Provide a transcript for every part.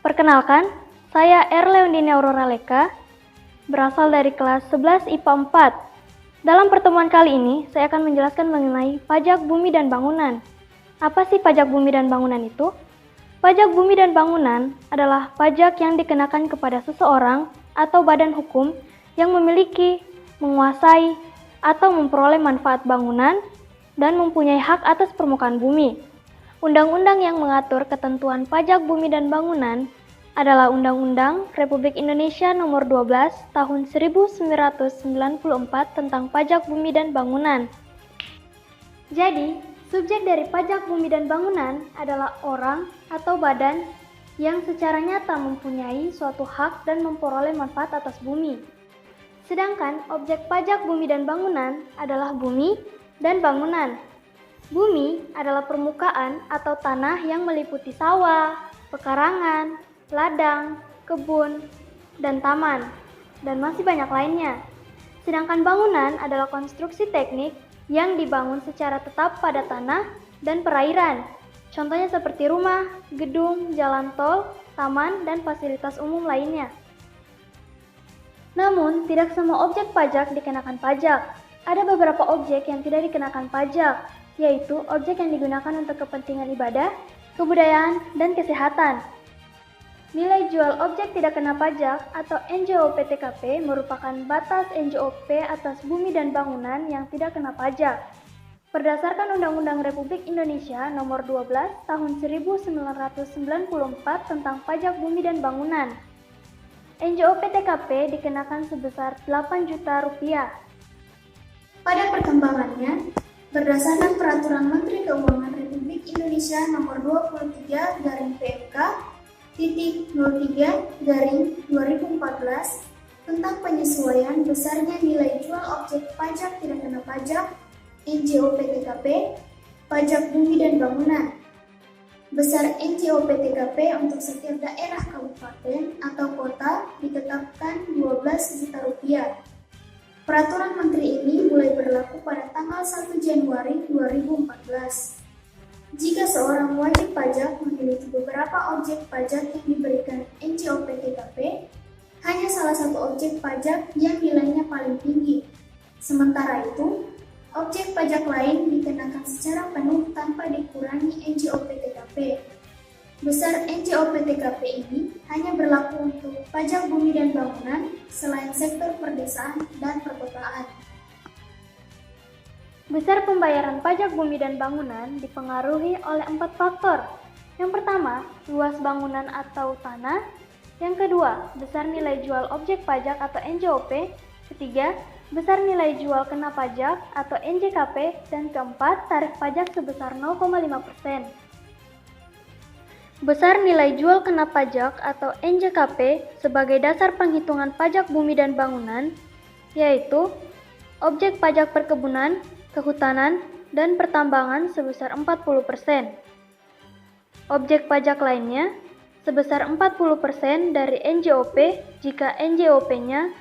Perkenalkan, saya Erleondine Aurora Leka, berasal dari kelas 11 IPA 4. Dalam pertemuan kali ini, saya akan menjelaskan mengenai pajak bumi dan bangunan. Apa sih pajak bumi dan bangunan itu? Pajak bumi dan bangunan adalah pajak yang dikenakan kepada seseorang atau badan hukum yang memiliki, menguasai, atau memperoleh manfaat bangunan dan mempunyai hak atas permukaan bumi. Undang-undang yang mengatur ketentuan pajak bumi dan bangunan adalah Undang-Undang Republik Indonesia Nomor 12 Tahun 1994 tentang Pajak Bumi dan Bangunan. Jadi, subjek dari pajak bumi dan bangunan adalah orang atau badan yang secara nyata mempunyai suatu hak dan memperoleh manfaat atas bumi. Sedangkan objek pajak bumi dan bangunan adalah bumi dan bangunan. Bumi adalah permukaan atau tanah yang meliputi sawah, pekarangan, ladang, kebun, dan taman, dan masih banyak lainnya. Sedangkan bangunan adalah konstruksi teknik yang dibangun secara tetap pada tanah dan perairan. Contohnya seperti rumah, gedung, jalan tol, taman, dan fasilitas umum lainnya. Namun, tidak semua objek pajak dikenakan pajak. Ada beberapa objek yang tidak dikenakan pajak, yaitu objek yang digunakan untuk kepentingan ibadah, kebudayaan, dan kesehatan. Nilai jual objek tidak kena pajak atau NJOP-TKP merupakan batas NJOP atas bumi dan bangunan yang tidak kena pajak. Berdasarkan Undang-Undang Republik Indonesia Nomor 12 Tahun 1994 tentang Pajak Bumi dan Bangunan, NJOP-TKP dikenakan sebesar 8 juta rupiah. Pada perkembangannya, berdasarkan Peraturan Menteri Keuangan Republik Indonesia Nomor 23/PMK-03/2014 tentang penyesuaian besarnya nilai jual objek pajak tidak kena pajak NJOP-TKP, pajak bumi dan bangunan. Besar NJOP-TKP untuk setiap daerah kabupaten atau kota ditetapkan 12 juta rupiah. Peraturan Menteri ini mulai berlaku pada tanggal 1 Januari 2014. Jika seorang wajib pajak memiliki beberapa objek pajak yang diberikan NJOP-TKP, hanya salah satu objek pajak yang nilainya paling tinggi. Sementara itu, objek pajak lain dikenakan secara penuh tanpa dikurangi NJOP-TKP. Besar NJOP-TKP ini hanya berlaku untuk pajak bumi dan bangunan selain sektor perdesaan dan perkotaan. Besar pembayaran pajak bumi dan bangunan dipengaruhi oleh 4 faktor. Yang pertama, luas bangunan atau tanah. Yang kedua, besar nilai jual objek pajak atau NJOP. Ketiga, besar nilai jual kena pajak atau NJKP. Dan keempat, tarif pajak sebesar 0,5%. Besar nilai jual kena pajak atau NJKP sebagai dasar penghitungan pajak bumi dan bangunan, yaitu objek pajak perkebunan, kehutanan, dan pertambangan sebesar 40%. Objek pajak lainnya sebesar 40% dari NJOP jika NJOP-nya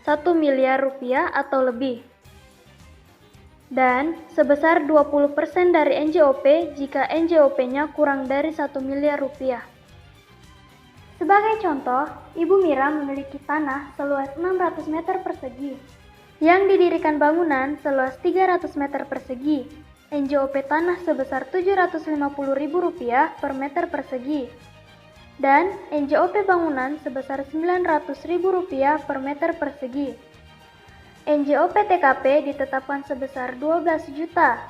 1 miliar rupiah atau lebih. Dan sebesar 20% dari NJOP jika NJOP-nya kurang dari 1 miliar rupiah. Sebagai contoh, Ibu Mira memiliki tanah seluas 600 meter persegi yang didirikan bangunan seluas 300 meter persegi. NJOP tanah sebesar Rp750.000 per meter persegi. Dan NJOP bangunan sebesar Rp900.000 per meter persegi. NJOP-TKP ditetapkan sebesar 12 juta.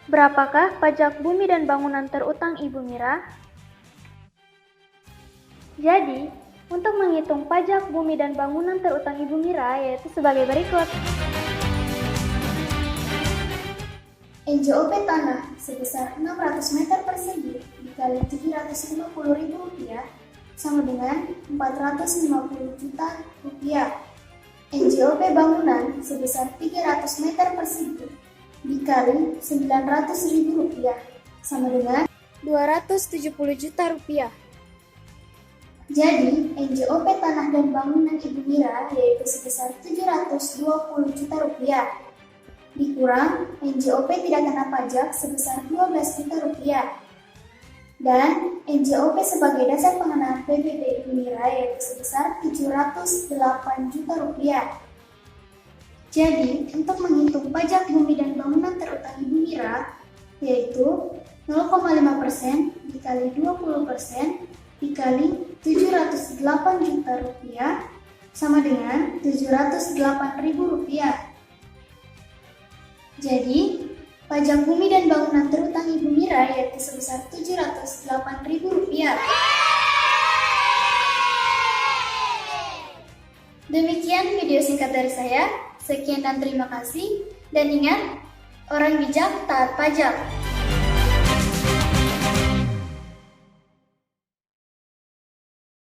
Berapakah pajak bumi dan bangunan terutang Ibu Mira? Jadi, untuk menghitung pajak bumi dan bangunan terutang Ibu Mira yaitu sebagai berikut. NJOP tanah sebesar 600 meter persegi dikali Rp750.000 sama dengan Rp450 juta. NJOP bangunan sebesar 300 meter persegi dikali Rp900.000 sama dengan Rp270 juta. Jadi, NJOP tanah dan bangunan Ibu Mira yaitu sebesar Rp720 juta dikurang NJOP tidak kena pajak sebesar Rp12 juta. dan NJOP sebagai dasar pengenaan PBB Ibu Mira yaitu sebesar Rp708 juta. Jadi, untuk menghitung pajak bumi dan bangunan terutang Ibu Mira, yaitu 0,5% dikali 20% dikali Rp708 juta sama dengan Rp708.000. Jadi, pajak bumi dan bangunan terutang Ibu Mira yaitu sebesar Rp708.000. Demikian video singkat dari saya. Sekian dan terima kasih. Dan ingat, orang bijak taat pajak.